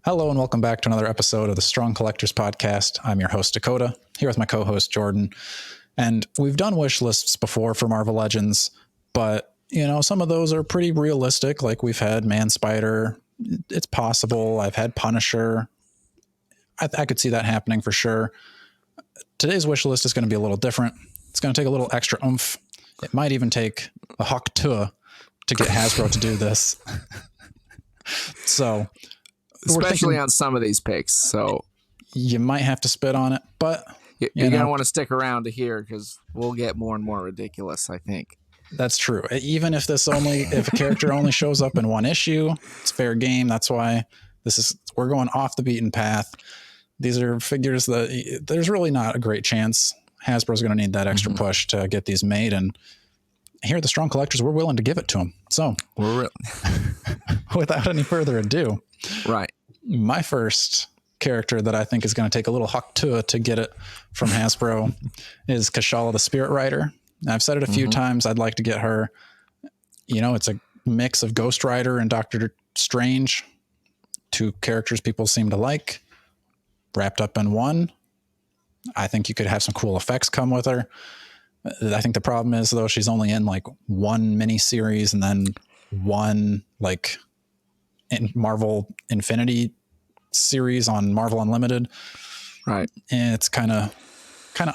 Hello and welcome back to another episode of the Strong Collectors Podcast. I'm your host, Dakota, here with my co-host, Jordan. And we've done wish lists before for Marvel Legends, but, some of those are pretty realistic. Like we've had Man-Spider. It's possible. I've had Punisher. I could see that happening for sure. Today's wish list is going to be a little different. It's going to take a little extra oomph. It might even take a Hawk Tuah to get Hasbro to do this. So... especially on some of these picks, so you might have to spit on it, but you're gonna want to stick around to hear because we'll get more and more ridiculous. I think that's true. Even if if a character only shows up in one issue, it's fair game. That's why we're going off the beaten path. These are figures that there's really not a great chance Hasbro's going to need that extra push to get these made, and here at the Strong Collectors, we're willing to give it to them. So without any further ado. Right. My first character that I think is going to take a little Hawk Tuah to get it from Hasbro is Kosala the Spirit Rider. I've said it a few times. I'd like to get her. It's a mix of Ghost Rider and Doctor Strange, two characters people seem to like, wrapped up in one. I think you could have some cool effects come with her. I think the problem is, though, she's only in like one mini series and then one in Marvel Infinity series on Marvel Unlimited. Right. And it's kind of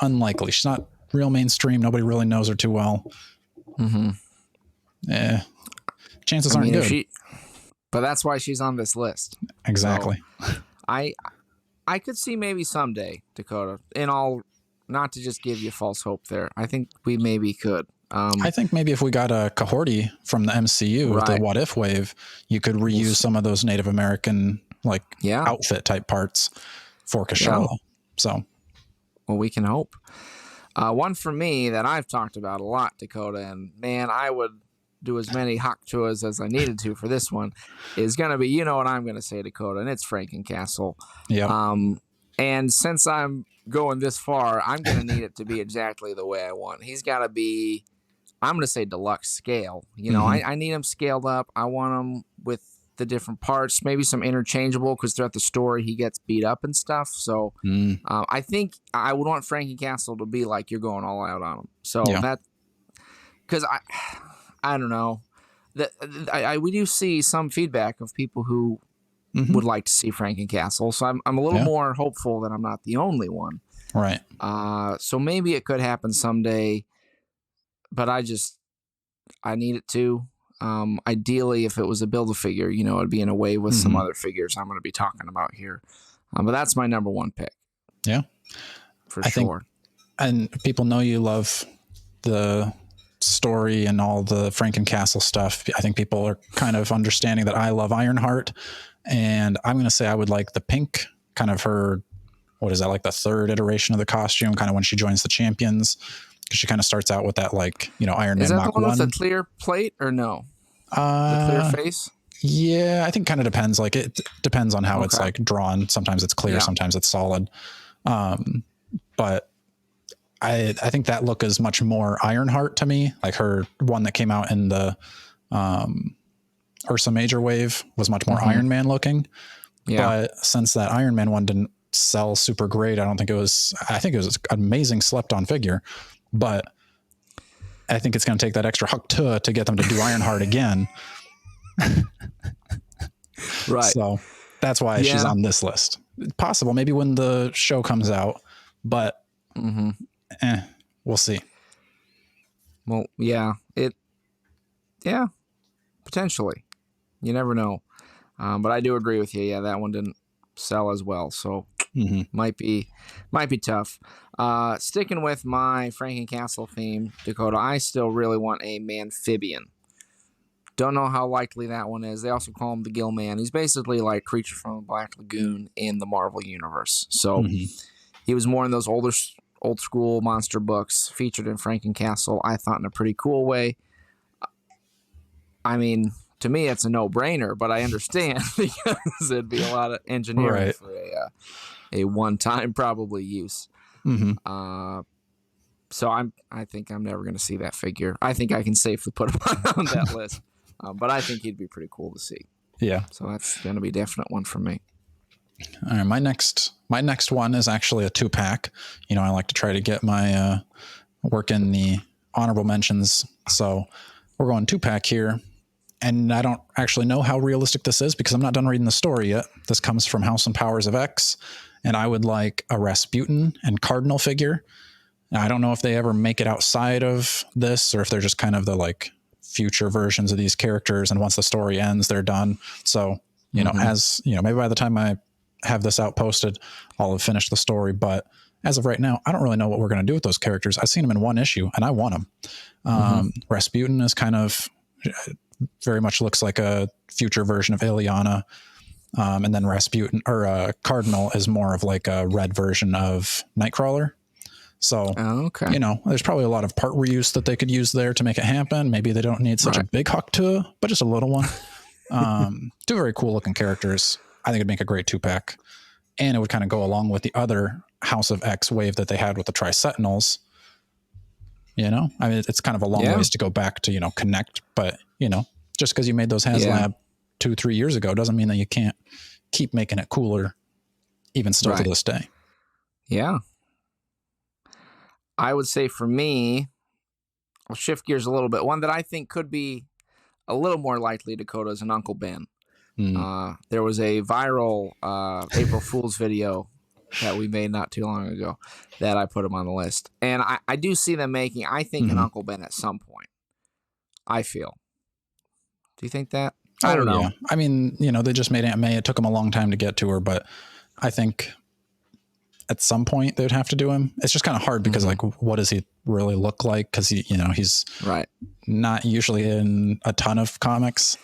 unlikely. She's not real mainstream. Nobody really knows her too well. Chances aren't good. But that's why she's on this list. Exactly. So I could see maybe someday, Dakota, not to just give you false hope there. I think we maybe could. I think maybe if we got a Cohorty from the MCU with the What If wave, you could reuse some of those Native American outfit type parts for Kosala. Yeah. So, well, we can hope. One for me that I've talked about a lot, Dakota, and man, I would do as many Hawk Tuahs as I needed to for this one, is going to be, what I'm going to say, Dakota, and it's Frankencastle. Yeah. And since I'm going this far, I'm going to need it to be exactly the way I want. He's got to be, I'm going to say deluxe scale. I need him scaled up. I want him with the different parts, maybe some interchangeable, because throughout the story he gets beat up and stuff. So I think I would want Frankencastle to be like you're going all out on him. So that, because I don't know, we do see some feedback of people who would like to see Frankencastle. So I'm a little more hopeful that I'm not the only one. Right. So maybe it could happen someday, but I need it to. Ideally, if it was a Build-A-Figure, it'd be in a wave with some other figures I'm going to be talking about here. But that's my number one pick. Yeah. For sure. And people know you love the story and all the Frankencastle stuff. I think people are kind of understanding that I love Ironheart. And I'm going to say I would like the pink, kind of her, what is that, like the third iteration of the costume, kind of when she joins the Champions. Because she kind of starts out with that, Iron Man Mach 1. Is that the one with the clear plate or no? The clear face? Yeah, I think kind of depends. It depends on how it's drawn. Sometimes it's clear, sometimes it's solid. But I think that look is much more Ironheart to me. Like her one that came out in the Ursa Major wave was much more Iron Man looking. Yeah. But since that Iron Man one didn't sell super great, I think it was an amazing slept on figure. But I think it's going to take that extra Hawk Tuah to get them to do Ironheart again. Right. So that's why she's on this list. Possible maybe when the show comes out, but we'll see. Well, potentially. You never know. But I do agree with you. Yeah, that one didn't sell as well. So might be tough. Sticking with my Frankencastle theme, Dakota, I still really want a Manphibian. Don't know how likely that one is. They also call him the Gill Man. He's basically like Creature from the Black Lagoon in the Marvel Universe. So he was more in those old school monster books featured in Frankencastle, I thought, in a pretty cool way. I mean, to me, it's a no-brainer, but I understand because it'd be a lot of engineering for a one-time probably use. So I think I'm never going to see that figure. I think I can safely put him on that list. But I think he'd be pretty cool to see. Yeah. So that's going to be a definite one for me. All right, my next one is actually a 2-pack. You know, I like to try to get my work in the honorable mentions. So we're going 2-pack here. And I don't actually know how realistic this is because I'm not done reading the story yet. This comes from House and Powers of X, and I would like a Rasputin and Cardinal figure. Now, I don't know if they ever make it outside of this or if they're just kind of the like future versions of these characters. And once the story ends, they're done. So, you know, as you know, maybe by the time I have this out posted, I'll have finished the story. But as of right now, I don't really know what we're going to do with those characters. I've seen them in one issue and I want them. Rasputin is kind of very much looks like a future version of Ileana. And then Rasputin or Cardinal is more of like a red version of Nightcrawler. So, you know, there's probably a lot of part reuse that they could use there to make it happen. Maybe they don't need such a big Hawk Tuah, but just a little one. Two very cool looking characters. I think it'd make a great 2-pack. And it would kind of go along with the other House of X wave that they had with the Tri-Sentinels. You know, I mean, it's kind of a long ways to go back to, you know, connect. But, you know, just because you made those HasLab 2-3 years ago doesn't mean that you can't keep making it cooler, even still to this day. Yeah. I would say for me, I'll shift gears a little bit. One that I think could be a little more likely, Dakota, is an Uncle Ben. There was a viral April Fool's video that we made not too long ago that I put him on the list. And I do see them making, I think, an Uncle Ben at some point. I feel. Do you think that? I don't know. Yeah. I mean, you know, they just made Aunt May. It took them a long time to get to her, but I think at some point they'd have to do him. It's just kind of hard because like, what does he really look like? Cause he, you know, he's not usually in a ton of comics.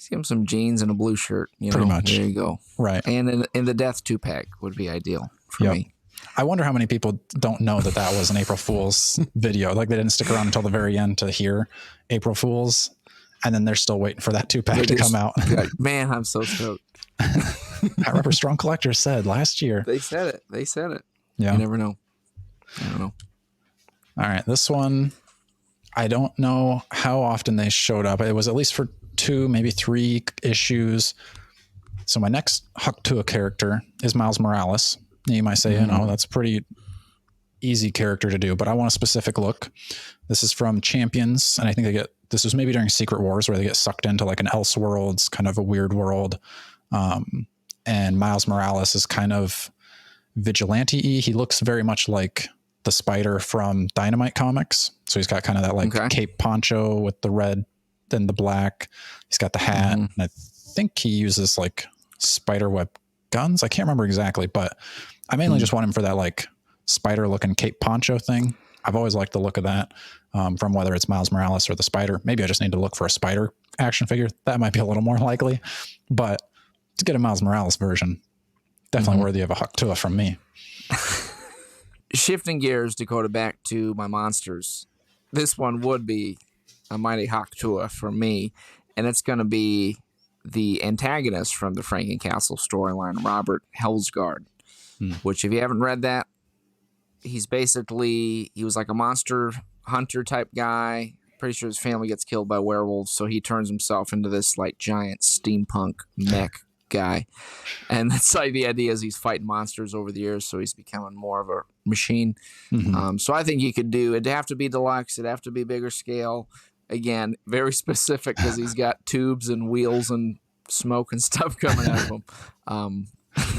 Give him some jeans and a blue shirt. You Pretty know, much. There you go. Right. And in the Death 2-pack would be ideal for me. I wonder how many people don't know that that was an April Fool's video. Like they didn't stick around until the very end to hear April Fool's. And then they're still waiting for that 2-pack to come out. Man, I'm so stoked. I remember Strong Collector said last year. They said it. Yeah. You never know. I don't know. All right. This one, I don't know how often they showed up. It was at least for 2, maybe 3 issues. So my next Hawk Tuah character is Miles Morales. You might say, you know, that's a pretty easy character to do, but I want a specific look. This is from Champions, and I think this was maybe during Secret Wars where they get sucked into like an Elseworlds, kind of a weird world. And Miles Morales is kind of vigilante-y. He looks very much like the Spider from Dynamite Comics. So he's got kind of that like cape poncho with the red and the black. He's got the hat. And I think he uses like spiderweb guns. I can't remember exactly, but I mainly just want him for that like spider looking cape poncho thing. I've always liked the look of that, from whether it's Miles Morales or the Spider. Maybe I just need to look for a Spider action figure. That might be a little more likely, but to get a Miles Morales version, definitely worthy of a Hawk Tuah from me. Shifting gears, Dakota, back to my monsters. This one would be a mighty Hawk Tuah for me, and it's going to be the antagonist from the Frankencastle storyline, Robert Helsgard, which if you haven't read that, he was like a monster hunter type guy. Pretty sure his family gets killed by werewolves, so he turns himself into this like giant steampunk mech guy. And that's like the idea is he's fighting monsters over the years, so he's becoming more of a machine. So I think you could do, it'd have to be deluxe, it'd have to be bigger scale. Again, very specific because he's got tubes and wheels and smoke and stuff coming out of him.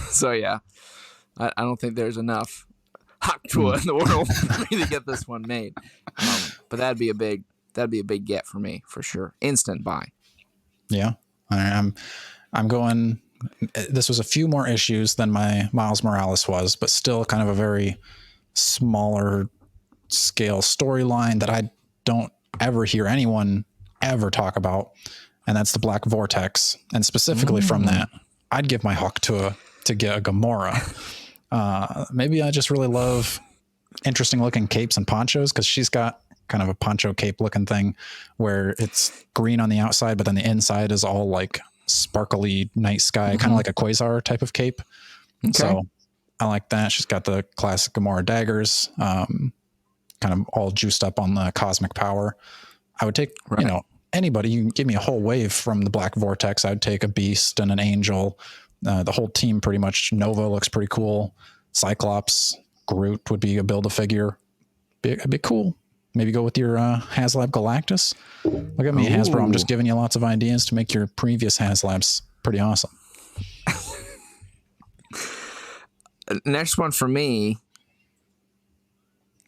So yeah, I don't think there's enough Hawk Tuah in the world for me to get this one made. But that'd be a big get for me for sure. Instant buy. Yeah, I'm going. This was a few more issues than my Miles Morales was, but still kind of a very smaller scale storyline that I don't ever hear anyone ever talk about, and that's the Black Vortex. And specifically from that, I'd give my Hawk Tuah to get a Gamora. Maybe I just really love interesting looking capes and ponchos because she's got kind of a poncho cape looking thing where it's green on the outside, but then the inside is all like sparkly night sky, kind of like a Quasar type of cape. So I like that. She's got the classic Gamora daggers, kind of all juiced up on the cosmic power. I would take, anybody, you can give me a whole wave from the Black Vortex. I'd take a Beast and an Angel The whole team pretty much. Nova looks pretty cool. Cyclops, Groot would be a Build-A-Figure. It'd be cool. Maybe go with your HasLab Galactus. Look at me, Hasbro. I'm just giving you lots of ideas to make your previous HasLabs pretty awesome. Next one for me,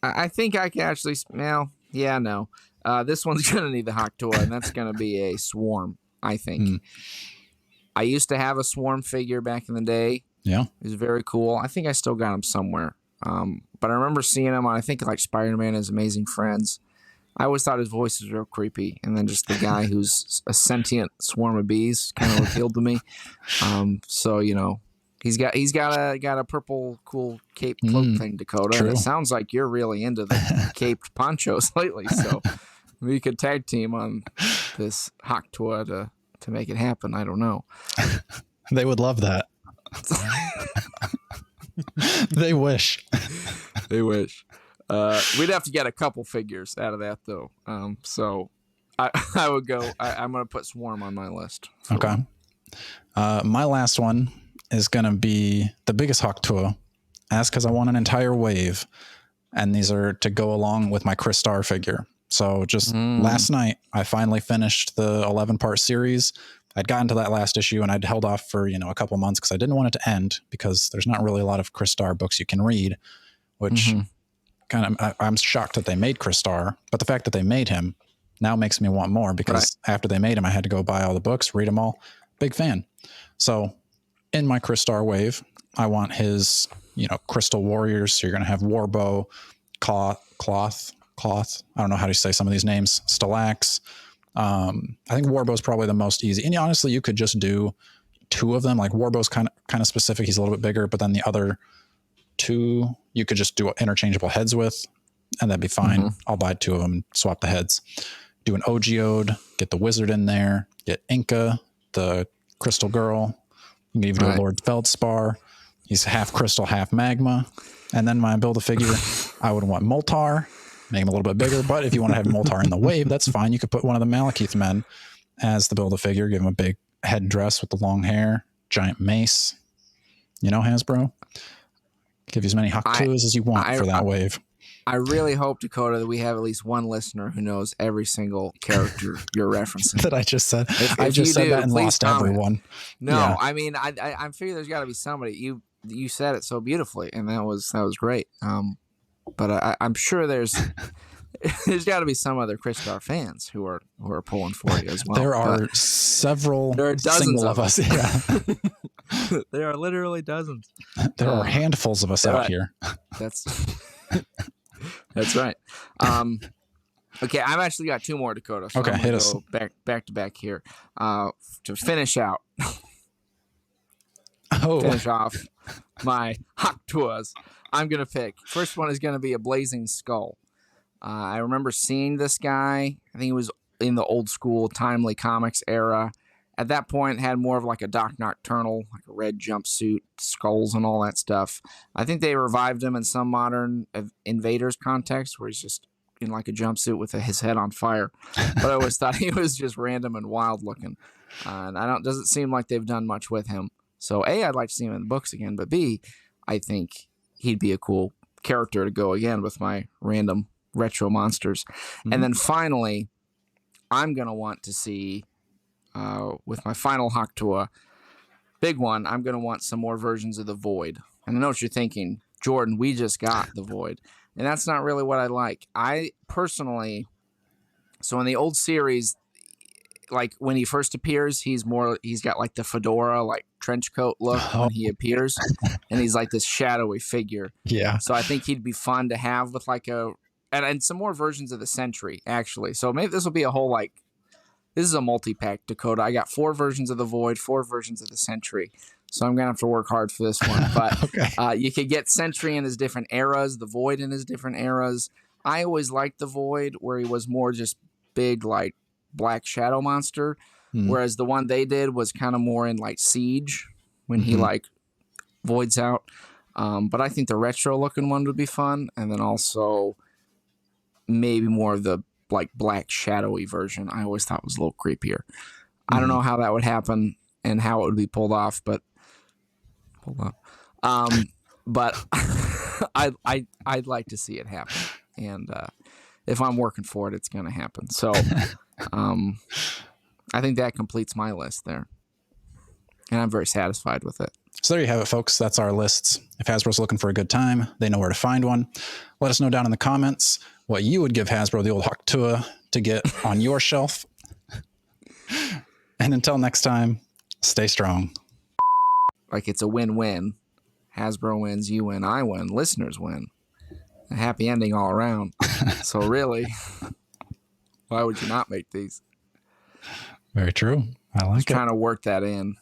I think I can actually. Well, yeah, no. This one's gonna need the Hawk Tuah, and that's gonna be a Swarm. I think. I used to have a Swarm figure back in the day. Yeah, it was very cool. I think I still got him somewhere. But I remember seeing him on, I think, like Spider-Man and His Amazing Friends. I always thought his voice was real creepy, and then just the guy who's a sentient swarm of bees kind of appealed to me. So you know. He's got a purple cool cape cloak thing, Dakota. True. And it sounds like you're really into the caped ponchos lately. So we could tag team on this Hawk Tuah to make it happen. I don't know. They would love that. They wish. They wish. We'd have to get a couple figures out of that though. So I would go. I'm going to put Swarm on my list. Okay. My last one is going to be the biggest Hawk Tuah. That's because I want an entire wave. And these are to go along with my Chris Star figure. So just last night, I finally finished the 11-part series. I'd gotten to that last issue and I'd held off for, a couple months because I didn't want it to end because there's not really a lot of Chris Star books you can read, which I'm shocked that they made Chris Star. But the fact that they made him now makes me want more because after they made him, I had to go buy all the books, read them all. Big fan. So in my Chris Star wave, I want his, Crystal Warriors. So you're going to have Warbow, Cloth. I don't know how to say some of these names. Stellax. I think Warbow's probably the most easy. And honestly, you could just do 2 of them. Like Warbow's kind of specific. He's a little bit bigger, but then the other 2 you could just do interchangeable heads with, and that'd be fine. I'll buy 2 of them and swap the heads. Do an Ogeode, get the Wizard in there, get Inca, the Crystal Girl. You can even do a Lord Feldspar. He's half crystal, half magma. And then when I build a figure, I would want Moltar, make him a little bit bigger. But if you want to have Moltar in the wave, that's fine. You could put one of the Malekith men as the build a figure, give him a big headdress with the long hair, giant mace. Hasbro? Give you as many Hawk Tuahs as you want for that wave. I really hope, Dakota, that we have at least one listener who knows every single character you're referencing. That I just said. If I just said that and lost comment. everyone. No, yeah. I mean, I figure there's got to be somebody. You said it so beautifully, and that was great. But I'm sure there's got to be some other Chris Star fans who are pulling for you as well. There are several. There are dozens of us. Yeah. There are literally dozens. There are handfuls of us out here. That's right. Okay, I've actually got 2 more, Dakota. So okay, hit us. Back to back here. To finish out. Finish off my Hawk Tuahs. I'm going to pick. First one is going to be a Blazing Skull. I remember seeing this guy. I think it was in the old school Timely Comics era. At that point, it had more of like a Doc Nocturnal, like a red jumpsuit, skulls and all that stuff. I think they revived him in some modern Invaders context where he's just in like a jumpsuit with his head on fire. But I always thought he was just random and wild looking. And doesn't seem like they've done much with him. So A, I'd like to see him in the books again, but B, I think he'd be a cool character to go again with my random retro monsters. And then finally, I'm going to want to see, with my final Hawk Tuah, big one, I'm going to want some more versions of the Void. And I know what you're thinking, Jordan, we just got the Void. And that's not really what I like. I personally, so in the old series, like when he first appears, he's got like the fedora, like trench coat look when he appears, and he's like this shadowy figure. Yeah. So I think he'd be fun to have with like and some more versions of the Sentry actually. So maybe this will be a whole this is a multi-pack, Dakota. I got 4 versions of the Void, 4 versions of the Sentry. So I'm gonna have to work hard for this one. But okay. You could get Sentry in his different eras, the Void in his different eras. I always liked the Void where he was more just big, like black shadow monster, whereas the one they did was kind of more in like Siege when he like voids out. But I think the retro looking one would be fun, and then also maybe more of the like black shadowy version. I always thought was a little creepier. I don't know how that would happen and how it would be pulled off, but Hold on. But I'd like to see it happen, and if I'm working for it, it's going to happen. So, I think that completes my list there, and I'm very satisfied with it. So there you have it, folks. That's our lists. If Hasbro's looking for a good time, they know where to find one. Let us know down in the comments what you would give Hasbro the old Hawk Tuah to get on your shelf. And until next time, stay strong. Like it's a win-win. Hasbro wins, you win, I win, listeners win. A happy ending all around. So really, why would you not make these? Very true. I like it. Trying to work that in.